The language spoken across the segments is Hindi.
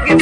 मत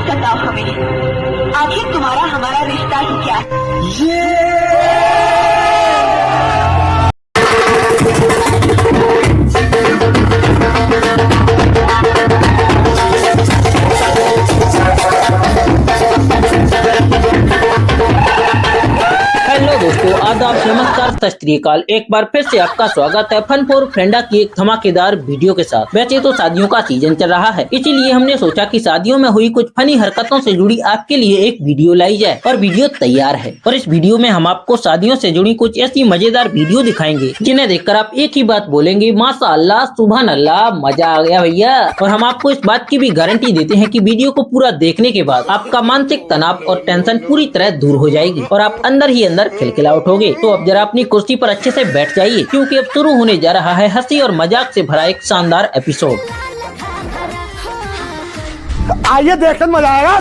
बताओ हमें, आखिर तुम्हारा हमारा रिश्ता ही क्या है? हेलो दोस्तों, आदाब, नमस्कार, सत श्री अकाल। एक बार फिर से आपका स्वागत है फन फॉर फ्रेंडा की एक धमाकेदार वीडियो के साथ। वैसे तो शादियों का सीजन चल रहा है, इसीलिए हमने सोचा कि शादियों में हुई कुछ फनी हरकतों से जुड़ी आपके लिए एक वीडियो लाई जाए। और वीडियो तैयार है और इस वीडियो में हम आपको शादियों से जुड़ी कुछ ऐसी मजेदार वीडियो दिखाएंगे जिन्हें देखकर आप एक ही बात बोलेंगे, माशाअल्लाह, सुभान अल्लाह, मजा आ गया भैया। और हम आपको इस बात की भी गारंटी देते हैं कि वीडियो को पूरा देखने के बाद आपका मानसिक तनाव और टेंशन पूरी तरह दूर हो जाएगी और आप अंदर ही अंदर खिलखिला उठोगे। तो अब जरा अपनी कुर्सी पर अच्छे से बैठ जाइए, क्योंकि अब शुरू होने जा रहा है हंसी और मजाक से भरा एक शानदार एपिसोड। आइए देखकर मजा आएगा।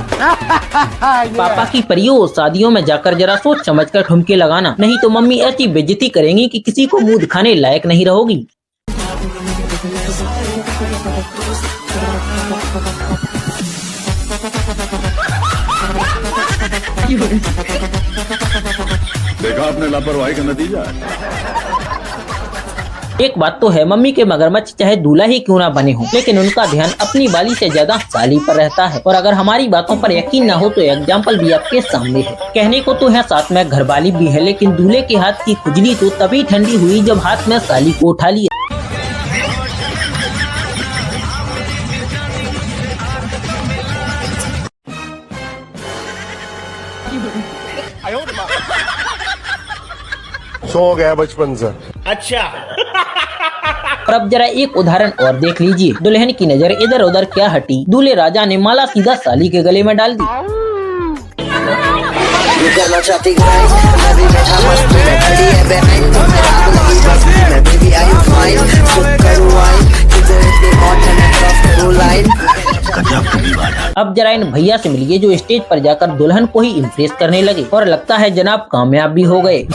पापा की परियो, शादियों में जाकर जरा सोच समझकर ठुमके लगाना, नहीं तो मम्मी ऐसी बेइज्जती करेंगी कि किसी को मुंह दिखाने लायक नहीं रहोगी। देखा आपने लापरवाही का नतीजा। एक बात तो है, मम्मी के मगरमच्छ चाहे दूल्हा ही क्यों ना बने हो, लेकिन उनका ध्यान अपनी बाली से ज्यादा साली पर रहता है। और अगर हमारी बातों पर यकीन न हो तो एग्जाम्पल भी आपके सामने है। कहने को तो है साथ में घरवाली भी है, लेकिन दूल्हे के हाथ की खुजली तो तभी ठंडी हुई जब हाथ में साली को उठा लिया। सो गया बचपन से। अच्छा। और अब जरा एक उदाहरण और देख लीजिए। दुल्हन की नजर इधर उधर क्या हटी, दूल्हे राजा ने माला सीधा साली के गले में डाल दी। अब जरा इन भैया से मिलिए जो स्टेज पर जाकर दुल्हन को ही इम्प्रेस करने लगे और लगता है जनाब कामयाब भी हो गए।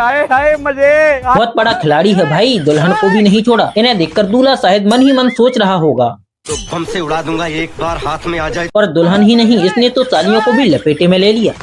आए आए मजे। बहुत बड़ा खिलाड़ी है भाई, दुल्हन को भी नहीं छोड़ा। इन्हें देखकर दूल्हा शायद मन ही मन सोच रहा होगा तो बम से उड़ा दूंगा, एक बार हाथ में आ जाए। और दुल्हन ही नहीं, इसने तो सालियों को भी लपेटे में ले लिया।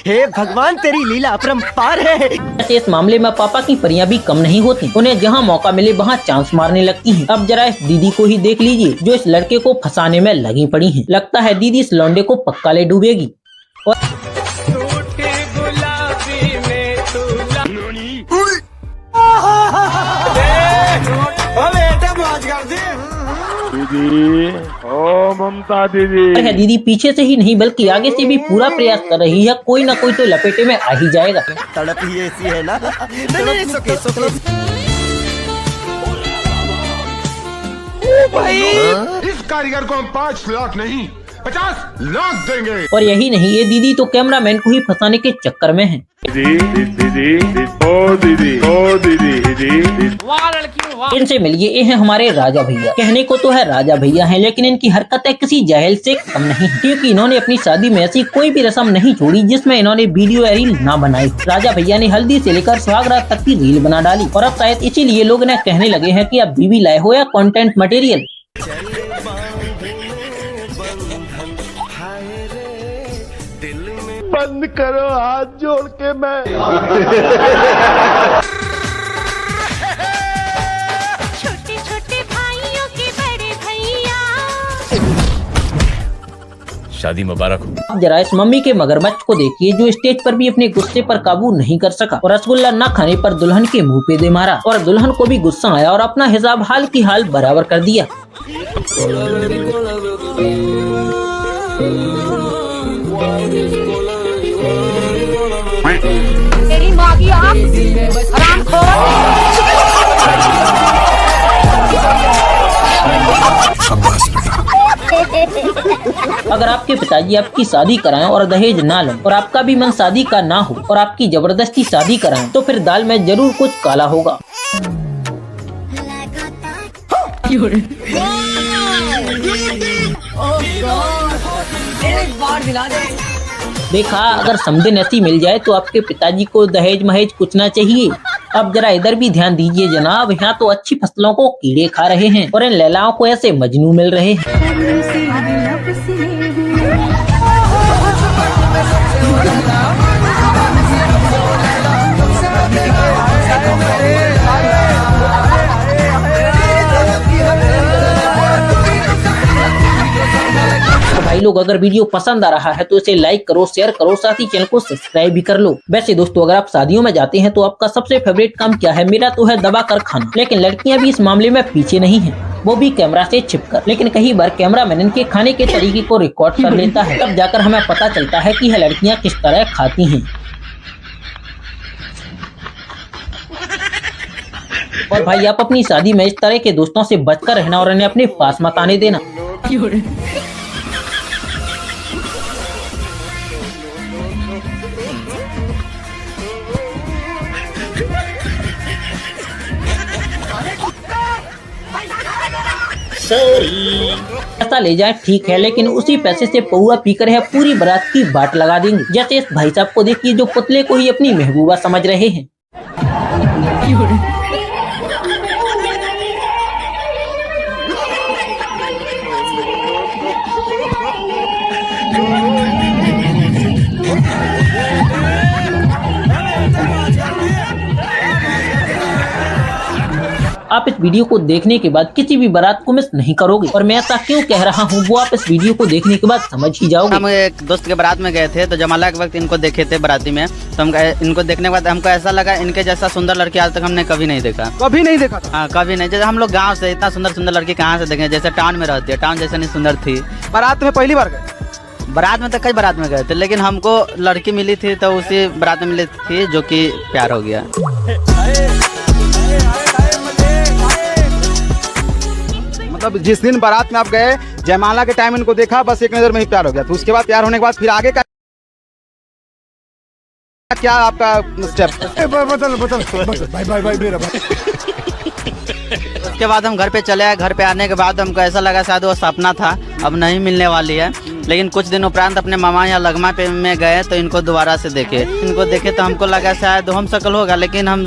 हे भगवान, तेरी लीला अपरंपार है। ऐसे इस मामले में पापा की परियां भी कम नहीं होती, उन्हें जहां मौका मिले वहां चांस मारने लगती हैं। अब जरा इस दीदी को ही देख लीजिए जो इस लड़के को फंसाने में लगी पड़ी हैं। लगता है दीदी इस लौंडे को पक्का ले डूबेगी। और दीदी, ओ ममता दीदी। है दीदी पीछे से ही नहीं बल्कि आगे से भी पूरा प्रयास कर रही है, कोई ना कोई तो लपेटे में आ ही जाएगा। तड़प ही ऐसी है ना। नहीं, सुके। भाई इस कारीगर को हम 5 लाख नहीं 50 लाख देंगे। और यही नहीं, ये दीदी तो कैमरामैन को ही फंसाने के चक्कर में है। इनसे मिलिए, ये है हमारे राजा भैया। कहने को तो है राजा भैया हैं, लेकिन इनकी हरकतें किसी जाहिल से कम नहीं है, क्योंकि इन्होंने अपनी शादी में ऐसी कोई भी रस्म नहीं छोड़ी जिसमें इन्होंने वीडियो या रील ना बनाई। राजा भैया ने हल्दी से लेकर सुहागरात तक की रील बना डाली और अब शायद इसीलिए लोग इन्हें कहने लगे हैं कि आप बीवी लाए हो या कंटेंट मटेरियल। बंद करो हाथ जोड़ के मैं। छोटे छोटे भाइयों के बड़े भैया। शादी मुबारक हो। जरा इस मम्मी के मगरमच्छ को देखिए जो स्टेज पर भी अपने गुस्से पर काबू नहीं कर सका और रसगुल्ला न खाने पर दुल्हन के मुंह पे दे मारा और दुल्हन को भी गुस्सा आया और अपना हिसाब हाल की हाल बराबर कर दिया। तेरी माँ की आँख हरामखोर। अगर आपके पिताजी आपकी शादी कराएं और दहेज ना लें और आपका भी मन शादी का ना हो और आपकी जबरदस्ती शादी कराएं तो फिर दाल में जरूर कुछ काला होगा। देखा, अगर समदिन ऐसी मिल जाए तो आपके पिताजी को दहेज महेज कुछ ना चाहिए। अब जरा इधर भी ध्यान दीजिए जनाब, यहाँ तो अच्छी फसलों को कीड़े खा रहे हैं और इन लैलाओं को ऐसे मजनू मिल रहे हैं। तो भाई लोग, अगर वीडियो पसंद आ रहा है तो इसे लाइक करो, शेयर करो, साथ ही चैनल को सब्सक्राइब भी कर लो। वैसे दोस्तों, अगर आप शादियों में जाते हैं तो आपका सबसे फेवरेट काम क्या है? मेरा तो है दबा कर खाना, लेकिन लड़कियां भी इस मामले में पीछे नहीं हैं, वो भी कैमरा से छिपकर। लेकिन कई बार कैमरामैन इनके खाने के तरीके को रिकॉर्ड कर लेता है, तब जाकर हमें पता चलता है कि यह लड़कियां किस तरह खाती हैं। और भाई, आप अपनी शादी में इस तरह के दोस्तों से बचकर रहना और इन्हें अपने पास मत आने देना। पैसा ले जाए ठीक है, लेकिन उसी पैसे से पौआ पीकर है पूरी बारात की बाट लगा देंगे। जैसे इस भाई साहब को देखिए जो पुतले को ही अपनी महबूबा समझ रहे हैं। आप इस वीडियो को देखने के बाद किसी भी बारात को मिस नहीं करोगे, और मैं ऐसा क्यों कह रहा हूँ वो आप इस वीडियो को देखने के बाद समझ ही जाओगे। हम एक दोस्त के बारात में गए थे तो जमाला के वक्त इनको देखे थे बाराती में, तो हम इनको देखने के बाद हमको ऐसा लगा इनके जैसा सुंदर लड़की आज तक हमने कभी नहीं देखा। कभी नहीं देखा? हाँ, कभी नहीं। जैसे हम लोग गाँव से इतना सुंदर सुंदर लड़की कहाँ से देखें? जैसे टाउन में रहती है, टाउन जैसे नहीं सुंदर थी। बारात में पहली बार गए? बारात में तो कई बारात में गए थे, लेकिन हमको लड़की मिली थी तो उसी बारात में मिली थी जो कि प्यार हो गया। मतलब जिस दिन बारात में आप गए, जयमाला के टाइम इनको देखा, बस एक नजर में ही प्यार हो गया, तो उसके बाद प्यार होने के बाद फिर आगे का क्या आपका स्टेप? उसके बाद हम घर पे चले आए। घर पे आने के बाद हमको ऐसा लगा शायद वो सपना था, अब नहीं मिलने वाली है। लेकिन कुछ दिन उपरांत अपने मामा या लगमा पे में गए तो इनको दोबारा से देखे। तो हमको लगा शायद हम शक्ल होगा, लेकिन हम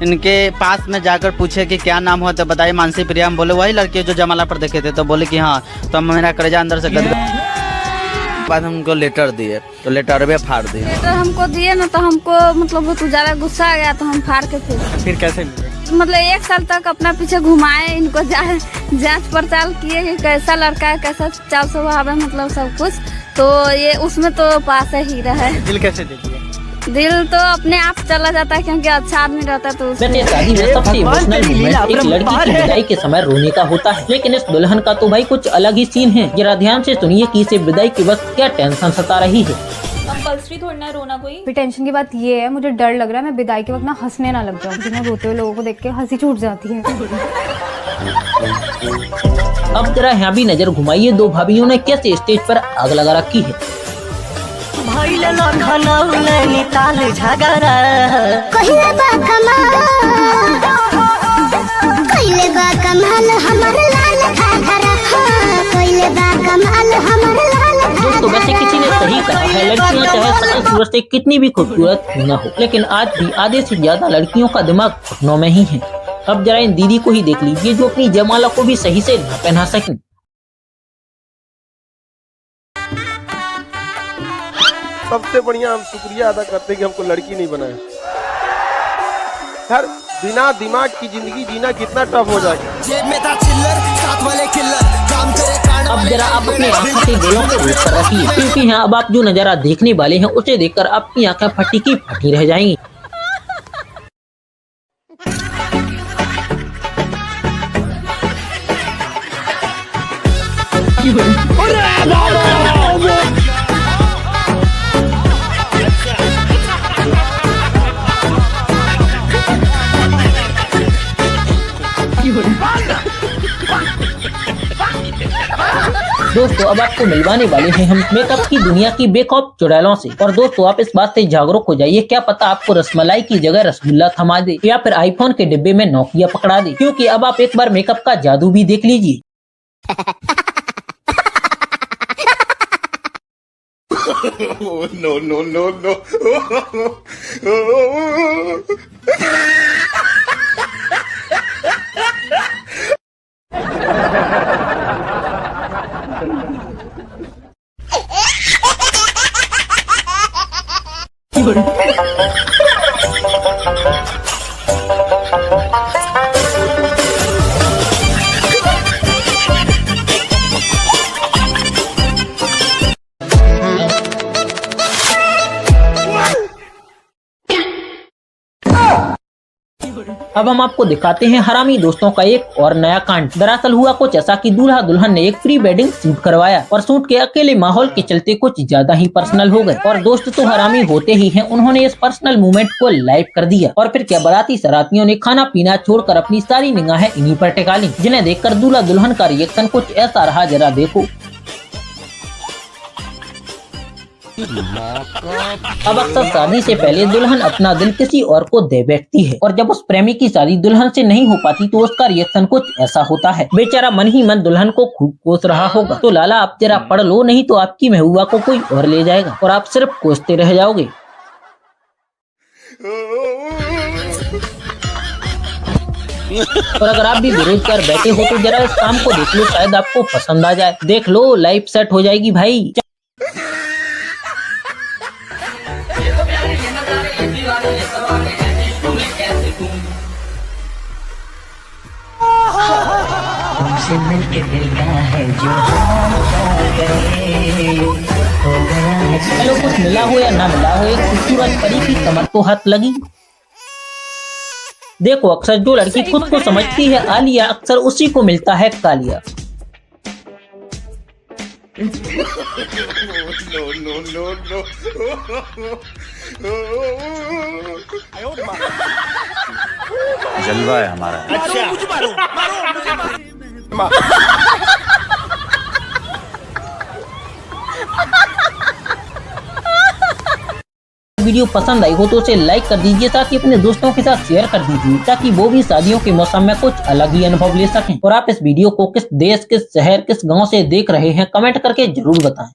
इनके पास में जाकर पूछे कि क्या नाम हुआ, तो बताइए मानसी प्रिया। हम बोले वही लड़की जो जमाला पर देखे थे, तो बोले कि हाँ। तो हम मेरा कलेजा अंदर से गद बाद हमको लेटर दिए, तो लेटर भी फाड़ दिए। लेटर हमको दिए ना, तो हमको मतलब बहुत ज्यादा गुस्सा आ गया, तो हम फाड़ के फिर कैसे मतलब 1 साल तक अपना पीछे घुमाए, इनको जांच पड़ताल किए कि कैसा लड़का है, कैसा चाल स्वभाव है, मतलब सब कुछ। तो ये उसमें तो पास ही रहा। दिल कैसे देखिए? दिल तो अपने आप चला जाता है, क्योंकि अच्छा आदमी रहता है। तो वैसे शादी में सबसे इमोशनल मोमेंट एक लड़की की विदाई के समय रोने का होता है, लेकिन इस दुल्हन का तो भाई कुछ अलग ही सीन है। जरा ध्यान से सुनिए कि इसे विदाई के वक्त क्या टेंशन सता रही है। कंपल्सरी थोड़ी ना रोना कोई। फिर टेंशन की बात ये है, मुझे डर लग रहा है मैं विदाई के वक्त ना हंसने ना लग जाऊँ, क्योंकि रोते हुए लोगों को देख के हंसी छूट जाती है। अब जरा यहाँ भी नजर घुमाइए, दो भाभियों ने कैसे स्टेज पर आग लगा रखी है। दोस्तों, वैसे किसी ने सही कहा है, लड़कियां चाहे शक्ल सूरत से कितनी भी खूबसूरत क्यों न हो, लेकिन आज भी आधे से ज्यादा लड़कियों का दिमाग घुटनों में ही है। अब जरा इन दीदी को ही देख लीजिए जो अपनी जयमाला को भी सही से न पहना सकें। सबसे बढ़िया हम शुक्रिया अदा करते हैं कि हमको लड़की नहीं बनाया। यार, बिना दिमाग की जिंदगी जीना कितना टफ हो जाएगा। अब जरा आप अपनी आंखों से दिलों को रोक कर रखिए, क्योंकि यहाँ अब आप जो नजारा देखने वाले हैं उसे देखकर आपकी आंखें फटी की फटी रह जाएंगी। दोस्तों अब आपको मिलवाने वाले हैं हम मेकअप की दुनिया की बेखौफ चुड़ैलों से। और दोस्तों आप इस बात से जागरूक हो जाइए, क्या पता आपको रसमलाई की जगह रसगुल्ला थमा दे या फिर आईफोन के डिब्बे में नोकिया पकड़ा दे, क्योंकि अब आप एक बार मेकअप का जादू भी देख लीजिए। No no no no. अब हम आपको दिखाते हैं हरामी दोस्तों का एक और नया कांड। दरअसल हुआ कुछ ऐसा कि दूल्हा दुल्हन ने एक प्री वेडिंग शूट करवाया और शूट के अकेले माहौल के चलते कुछ ज्यादा ही पर्सनल हो गए। और दोस्त तो हरामी होते ही हैं, उन्होंने इस पर्सनल मोमेंट को लाइव कर दिया। और फिर क्या बाराती सरातियों ने खाना पीना छोड़कर अपनी सारी निगाहें इन्हीं पर टिका ली, जिन्हें देखकर दूल्हा दुल्हन का रिएक्शन कुछ ऐसा रहा, जरा देखो। अब अक्सर शादी से पहले दुल्हन अपना दिल किसी और को दे बैठती है, और जब उस प्रेमी की शादी दुल्हन से नहीं हो पाती तो उसका रिएक्शन कुछ ऐसा होता है। बेचारा मन ही मन दुल्हन को खूब कोस रहा होगा। तो लाला आप जरा पढ़ लो, नहीं तो आपकी महबूबा को कोई और ले जाएगा और आप सिर्फ कोसते रह जाओगे। और अगर आप भी बेरोजगार बैठे हो तो जरा इस काम को देख लो, शायद आपको पसंद आ जाए। देख लो, लाइफ सेट हो जाएगी भाई। चलो कुछ मिला हो या ना मिला हो, एक खूबसूरत परी की कमर तो हाथ लगी। देखो अक्सर जो लड़की खुद को समझती है आलिया, अक्सर उसी को मिलता है कालिया। जलवा है हमारा। वीडियो पसंद आई हो तो उसे लाइक कर दीजिए, साथ ही अपने दोस्तों के साथ शेयर कर दीजिए, ताकि वो भी शादियों के मौसम में कुछ अलग ही अनुभव ले सकें। और आप इस वीडियो को किस देश, किस शहर, किस गांव से देख रहे हैं, कमेंट करके जरूर बताएं।